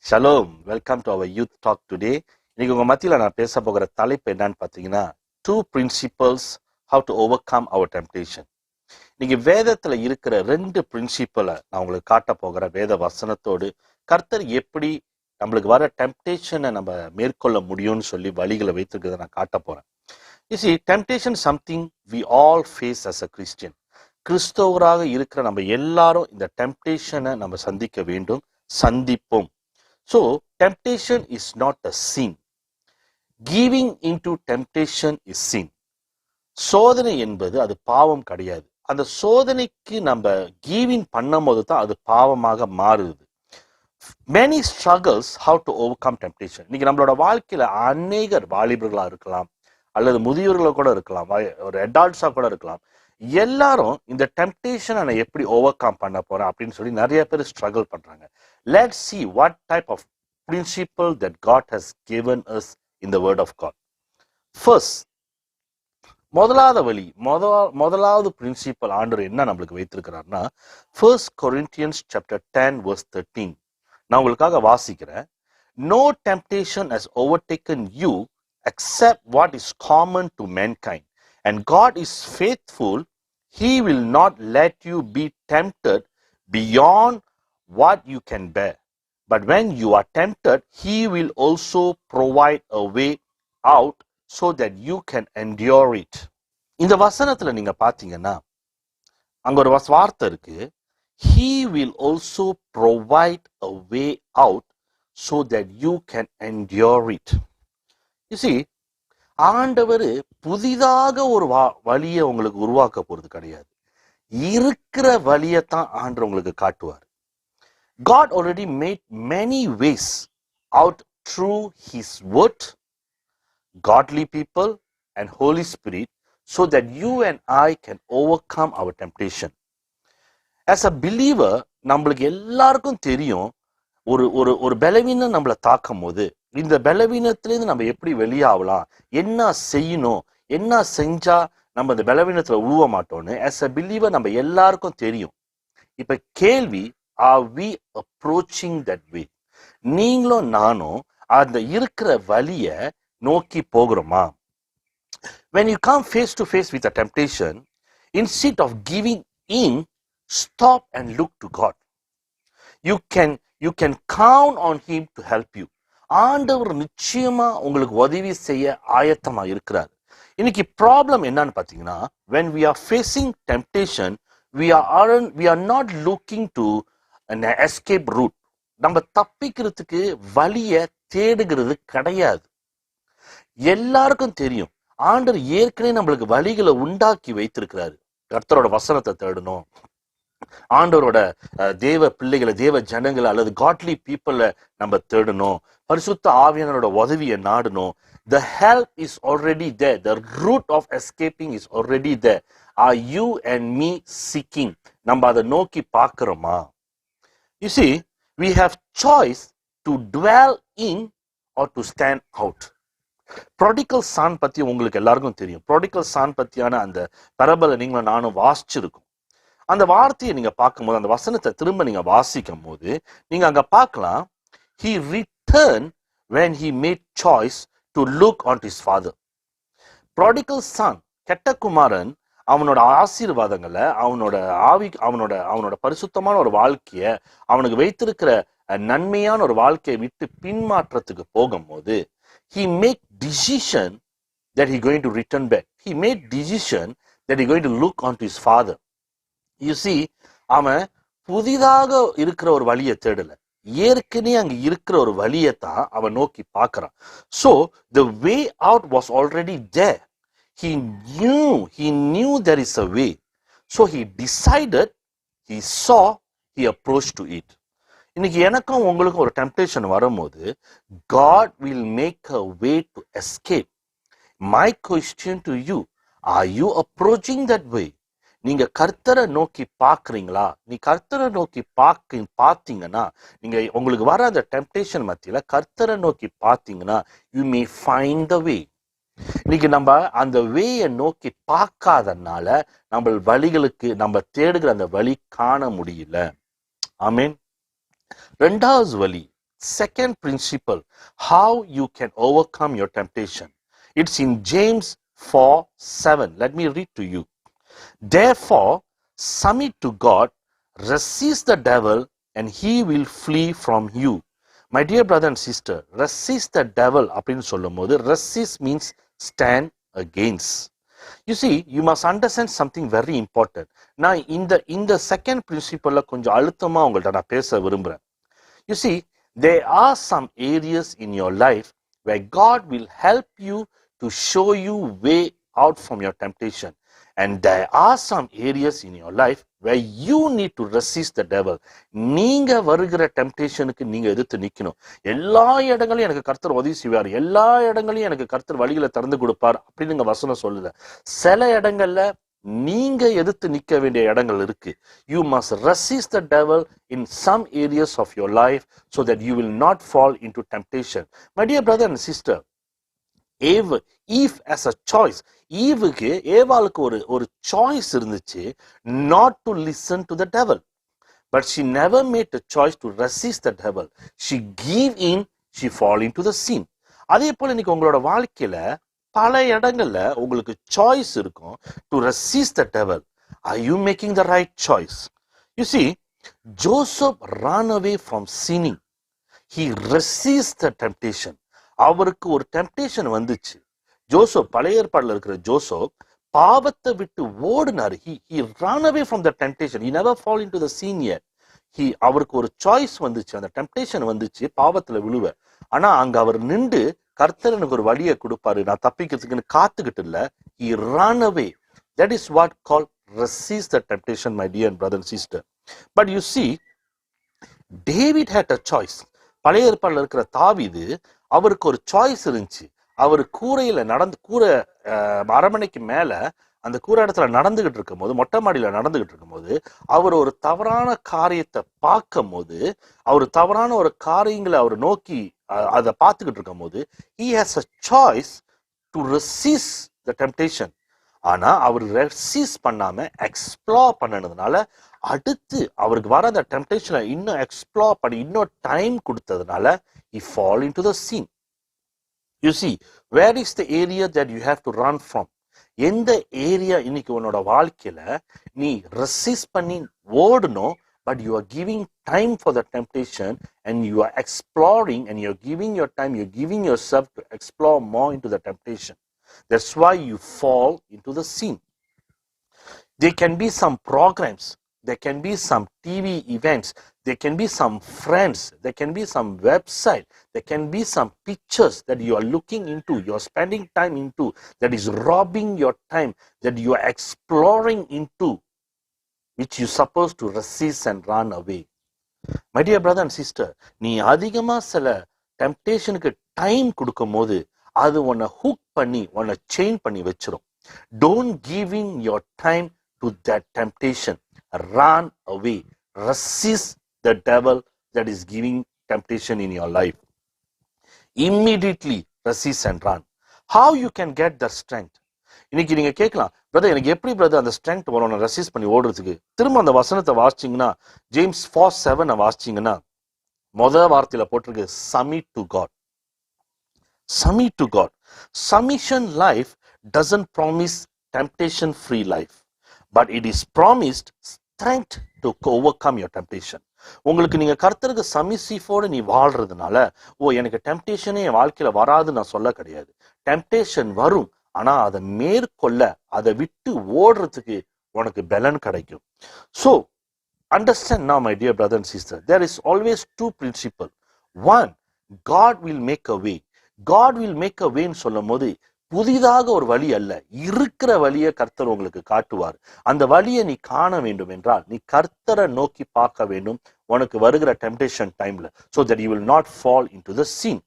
Shalom, welcome to our youth talk today. இன்னைக்கு உங்க மத்தியில் நான் பேச போகிற தலைப்பு என்னன்னு பார்த்தீங்கன்னா, 2 principles how to overcome our temptation. இன்னைக்கு வேதத்துல இருக்கிற 2 பிரின்சிபலை நான் உங்களுக்கு காட்ட போகிற வேத வசனத்தோடு கர்த்தர் எப்படி நம்மளுக்கு வர டெம்டேஷனை நம்ம மேற்கொள்ள முடியும்னு சொல்லி வழிகளை வைத்திருக்கிறத நான் காட்ட போறேன். You see, temptation something we all face as a Christian. கிறிஸ்தவராக இருக்கிற நம்ம எல்லாரும் இந்த டெம்டேஷனை நம்ம சந்திக்க வேண்டும், சந்திப்போம். So, temptation is not a sin. Giving into temptation is sin. சோதனை என்பது அது பாவம் கிடையாது. அந்த சோதனைக்கு நம்ம giving பண்ணும்போது தான் அது பாவமாக மாறுது. Many struggles how to overcome temptation. இன்னைக்கு நம்மளோட வாழ்க்கையில அநேகர் வாலிபர்களா இருக்கலாம், அல்லது முதியோர்களா கூட இருக்கலாம், ஒரு அடால்ட்ஸா கூட இருக்கலாம். எல்லாரும் இந்த டெம்டேஷனை நான் எப்படி ஓவர் கம் பண்ண போறேன் அப்படின்னு சொல்லி நிறைய பேர் ஸ்ட்ரகிள் பண்றாங்க. Let's see what type of principle that God has given us in the word of God. First, முதலாவது பிரின்சிபல் ஆண்டவர் என்ன நம்மளுக்கு வைத்திருக்கிறார்னா, 1 Corinthians chapter 10 verse 13. நான் உங்களுக்காக வாசிக்கிறேன். No temptation has overtaken you except what is common to mankind. And God is faithful. He will not let you be tempted beyond what you can bear. But when you are tempted, He will also provide a way out so that you can endure it. இந்த வசனத்துல நீங்க பாத்தீங்கன்னா, அங்க ஒரு வார்த்தை இருக்கு. He will also provide a way out so that you can endure it. You see, ஆண்டவர் புதிதாக ஒரு வழியை உங்களுக்கு உருவாக்க போறது கிடையாது. இருக்கிற வழியத்தான் ஆண்டவர் உங்களுக்கு காட்டுவார். God already made many ways out through His word, godly people and Holy Spirit so that you and I can overcome our temptation. As a believer, நம்மளுக்கு எல்லாருக்கும் தெரியும், ஒரு பலவீனம் நம்மளை தாக்கும் போது இந்த பலவீனத்திலேருந்து நம்ம எப்படி வெளியாகலாம், என்ன செய்யணும், என்ன செஞ்சா நம்ம இந்த பலவீனத்துல உழுவ மாட்டோம்னு as a believer நம்ம எல்லாருக்கும் தெரியும். இப்ப கேள்வி, are we approaching that way? நீங்களும் நானும் அந்த இருக்கிற வழியை நோக்கி போகிறோமா? When you come face to face with a temptation, instead of giving in, stop and look to God. You can count on Him to help you. ஆண்டவர் நிச்சயமா உங்களுக்கு உதவி செய்ய ஆயத்தமா இருக்கிறார். இன்னைக்கு ப்ராப்ளம் என்னன்னு பாத்தீங்கன்னா, when we are facing temptation, we are not looking to an escape route. நம்ம தப்பிக்கிறதுக்கு வழியை தேடுகிறது கிடையாது. எல்லாருக்கும் தெரியும், ஆண்டவர் ஏற்கனவே நம்மளுக்கு வழிகளை உண்டாக்கி வைத்திருக்கிறாரு. கர்த்தரோட வசனத்தை தேடணும், ஆண்டவரோட தேவ பிள்ளைகளை, தேவ ஜனங்களை அல்லது காட்லி பீப்புள நம்ம தேடணும், பரிசுத்த ஆவியானவரோட உதவியை நாடணும். The help is already there. The route of escaping is already there. Are you and me seeking? நம்ம அதை நோக்கி பார்க்கிறோமா? You see, we have choice to dwell in or to stand out. Prodigal son பத்தி உங்களுக்கு எல்லாருக்கும் தெரியும். Prodigal son பத்தியான அந்த பரபலை நீங்களும் நானும் வாசிச்சிருக்கோம். அந்த வார்த்தையை நீங்க பார்க்கும்போது, அந்த வசனத்தை திரும்ப நீங்க வாசிக்கும் போது நீங்க அங்க பார்க்கலாம், he returned when he made choice to look on his father. Prodigal son, கெட்ட குமாரன், அவனோட ஆசீர்வாதங்களை, அவனோட பரிசுத்தமான ஒரு வாழ்க்கைய, அவனுக்கு வைத்திருக்கிற நன்மையான ஒரு வாழ்க்கையை விட்டு பின்மாற்றத்துக்கு போகும்போது, he made decision that he going to return back. He made decision that he going to look onto his father. You see, அவன் புதிதாக இருக்கிற ஒரு வழியை தேடல, ஏற்கனவே அங்க இருக்கிற ஒரு வழியை தான் அவன் நோக்கி பார்க்கிறான். So the way out was already there. He knew there is a way. So he decided, he saw, he approached to it. இன்னைக்கு எனக்கும் உங்களுக்கும் ஒரு டெம்டேஷன் வரும்போது, God will make a way to escape. My question to you, are you approaching that way? நீங்க கர்த்தரை நோக்கி பார்க்குறீங்களா? நீ கர்த்தரை நோக்கி பார்த்தீங்கன்னா, நீங்க உங்களுக்கு வர அந்த டெம்டேஷன் மத்தியில கர்த்தரை நோக்கி பார்த்தீங்கன்னா, you may find the way. இன்னைக்கு நம்ம அந்த வேயை நோக்கி பார்க்காதனால நம்ம வழிகளுக்கு, நம்ம தேடுகிற அந்த வழி காண முடியல. ஆமீன். ரெண்டாவது வழி, second principle how you can overcome your temptation. It's in James 4:7. Let me read to you. Therefore, submit to God, resist the devil, and he will flee from you. My dear brother and sister, resist the devil அப்படின்னு சொல்லும் போது resist means stand against. You see, you must understand something very important. நான் இந்த second பிரின்சிபல்ல கொஞ்சம் அழுத்தமா உங்கள்ட்ட நான் பேச விரும்புறேன். You see, there are some areas in your life where God will help you to show you way out from your temptation. And there are some areas in your life where you need to resist the devil. நீங்க வருகிற டெம்டேஷனுக்கு நீங்க எதிர்த்து நிக்கணும். எல்லா இடங்களையும் எனக்கு கர்த்தர் உதவி செய்வார், எல்லா இடங்களையும் எனக்கு கர்த்தர் வழிகளை திறந்து கொடுப்பார் அப்படின்னு வசனம் சொல்லுது. சில இடங்கள்ல நீங்க எதிர்த்து நிக்க வேண்டிய இடங்கள் இருக்கு. You must resist the devil in some areas of your life so that you will not fall into temptation. My dear brother and sister, Eve as a choice. ஏவாளுக்கு ஒரு சாய்ஸ் இருந்துச்சு, not to listen to the devil. But she never made the choice to resist the devil. She gave in, she fall into the sin. அதே போல இன்னைக்கு உங்களோட வாழ்க்கையில பல இடங்கள்ல உங்களுக்கு சாய்ஸ் இருக்கும் to resist the devil. Are you making the right choice? You see, Joseph ran away from sinning. He resisted the temptation. அவருக்கு ஒரு டெம்டேஷன் வந்துச்சு. ஜோசப், பழைய ஏற்பாடுல இருக்கிற ஜோசப் பாவத்தை விட்டு ஓடினாரு. he ran away from the temptation. He never fall into the sin yet. அவருக்கு ஒரு choice வந்துச்சு, அந்த டெம்டேஷன் வந்துச்சு, பாவத்துல விழுவ. ஆனா அங்க அவர் நின்று கர்த்தர் எனக்கு ஒரு வழியை கொடுப்பாரு, நான் தப்பிக்கிறதுக்குன்னு காத்துக்கிட்டு இல்ல. He ran away. That is what called resist the temptation, my dear brother and sister. But you see, David had a choice. பழைய ஏற்பாடுல இருக்கிற தாவீது, அவருக்கு ஒரு சாய்ஸ் இருந்துச்சு. அவர் கூரை அரமனைக்கு மேல அந்த கூரை இடத்துல நடந்துகிட்டு இருக்கும் போது, மொட்டை மாடியில நடந்துகிட்டு இருக்கும் போது, அவர் ஒரு தவறான காரியத்தை பார்க்கும் போது, அவர் தவறான ஒரு காரியங்களை அவர் நோக்கி அதை பார்த்துக்கிட்டு இருக்கும் போது, he has a choice to resist the temptation. ஆனா அவர் ரெசிஸ்ட் பண்ணாம எக்ஸ்ப்ளோர் பண்ணதுனால, அடுத்து அவருக்கு வர அந்த டெம்டேஷனை இன்னும் எக்ஸ்ப்ளோர் பண்ணி இன்னும் டைம் கொடுத்ததுனால he fall into the sin. You see, where is the area that you have to run from? எந்த ஏரியா இன்னைக்கு உன்னோட வாழ்க்கையில நீ ரெசிஸ்ட் பண்ணி ஓடணும், but you are giving time for the temptation and you are exploring and you're giving your time, you're giving yourself to explore more into the temptation. That's why you fall into the sin. There can be some programs, there can be some TV events, there can be some friends, there can be some website, there can be some pictures that you are looking into, you are spending time into, that is robbing your time, that you are exploring into, which you supposed to resist and run away. My dear brother and sister, நீ அதிகமா சில டெம்டேஷனுக்கு time கொடுக்கும் போது அது உன்னை hook பண்ணி உன்னை chain பண்ணி வச்சிரும். Don't give in your time to that temptation. Run away. Resist the devil that is giving temptation in your life. Immediately resist and run. How you can get the strength? இன்னைக்கு நீங்க கேட்கலாம், brother எனக்கு எப்படி brother அந்த strength வரும் நான் resist பண்ணி ஓடுறதுக்கு? திரும்ப அந்த வசனத்தை வாசிச்சீங்கன்னா, ஜேம்ஸ் 4:7 வாசிச்சீங்கன்னா, முதல் வார்த்தையில போட்டிருக்கு submit to God. Submit to God. Submission life doesn't promise temptation free life, but it is promised strength to overcome your temptation. உங்களுக்கு நீங்க கர்த்தருக்கு சமிசிஃபோடு நீ வாழ்றதுனால, எனக்கு டெம்டேஷனே என் வாழ்க்கையில வராதுன்னு நான் சொல்ல கிடையாது. டெம்டேஷன் வரும், ஆனா அதை மேற்கொள்ள, அதை விட்டு ஓடுறதுக்கு உனக்கு பலன் கிடைக்கும். So understand now, my dear brother and sister, there is always two principles. One, God will make a way. God will make a way ன்னு சொல்லும் போது புதிதாக ஒரு வழி அல்ல, இருக்கிற வழியை கர்த்தர் உங்களுக்கு காட்டுவார். அந்த வழியை நீ காண வேண்டும் என்றால் நீ கர்த்தரை நோக்கி பார்க்க வேண்டும் உனக்கு வருகிற டெம்டேஷன் டைம்ல, so that you will not fall into the sin.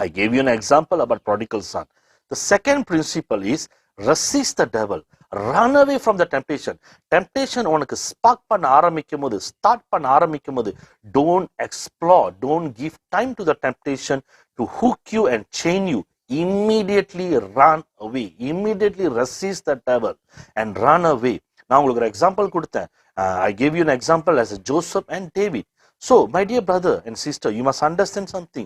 I gave you an example about prodigal son. The second principle is resist the devil. Run away from the temptation. Temptation உனக்கு spark பண்ண ஆரம்பிக்கும் போது, start பண்ண ஆரம்பிக்கும் போது, don't explore, don't give time to the temptation to hook you and chain you. Immediately run away. Immediately resist the devil and run away. நான் உங்களுக்கு ஒரு எக்ஸாம்பிள் கொடுத்தேன். I gave you an example as a Joseph and David. So my dear brother and sister, you must understand something.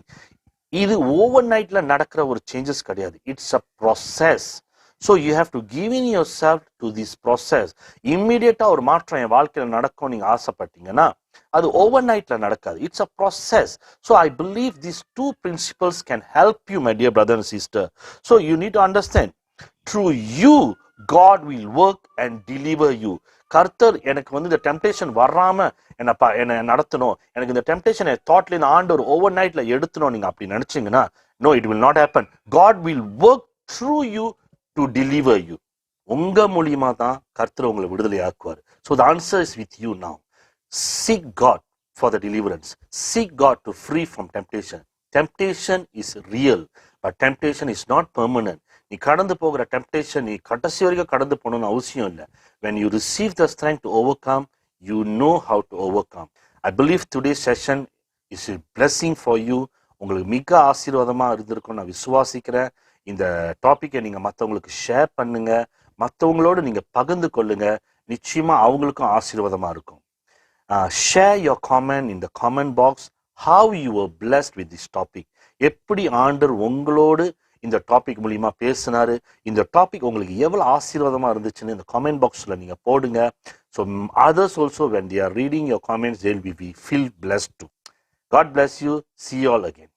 இது over நைட்ல நடக்கிற ஒரு changes கிடையாது. It's a process. So you have to give in yourself to this process. இம்மிடியட்டா ஒரு மாற்றம் என் வாழ்க்கையில் நடக்கும் நீங்க ஆசைப்பட்டீங்கன்னா அது ஓவர் நைட்ல நடக்காது. It's a process. So I believe these two principles can help you my dear brother and sister. So you need to understand, through you God will work and deliver you. கர்த்தர் எனக்கு வந்து இந்த temptation வராம என்னை நடத்தணும், எனக்கு இந்த temptation தாட்ல இந்த ஆண்டவர் ஓவர் நைட்ல எடுத்தணும் நீங்க அப்படி நினைச்சீங்கன்னா, no, it will not happen. God will work through you to deliver you. உங்க மூலியமா தான் கர்த்தர் உங்களை விடுதலை ஆக்குவார். So the answer is with you now. Seek God for the deliverance. Seek God to free from temptation. Temptation is real, but temptation is not permanent. நீ கடந்து போகிற டெம்டேஷன் நீ கடைசி வரைக்கும் கடந்து போகணும்னு அவசியம் இல்லை. when you receive the strength to overcome, you know how to overcome. I believe today's session is a blessing for you. உங்களுக்கு மிக ஆசீர்வாதமா இருந்திருக்கும் நான் விசுவாசிக்கிறேன். இந்த டாபிக்கை நீங்க மற்றவங்களுக்கு ஷேர் பண்ணுங்க, மற்றவங்களோடு நீங்க பகிர்ந்து கொள்ளுங்க. நிச்சயமா அவங்களுக்கும் ஆசீர்வாதமா இருக்கும். Share your comment in the comment box how you were blessed with this topic. எப்படி ஆண்டவர் உங்களோடு இந்த டாபிக் மூலியமா பேசினாரு, இந்த டாபிக் உங்களுக்கு எவ்வளவு ஆசீர்வாதமா இருந்துச்சுன்னு இந்த கமெண்ட் பாக்ஸ்ல நீங்க போடுங்க. So others also, when they are reading your comments, they will be feel blessed too. God bless you. See you all again.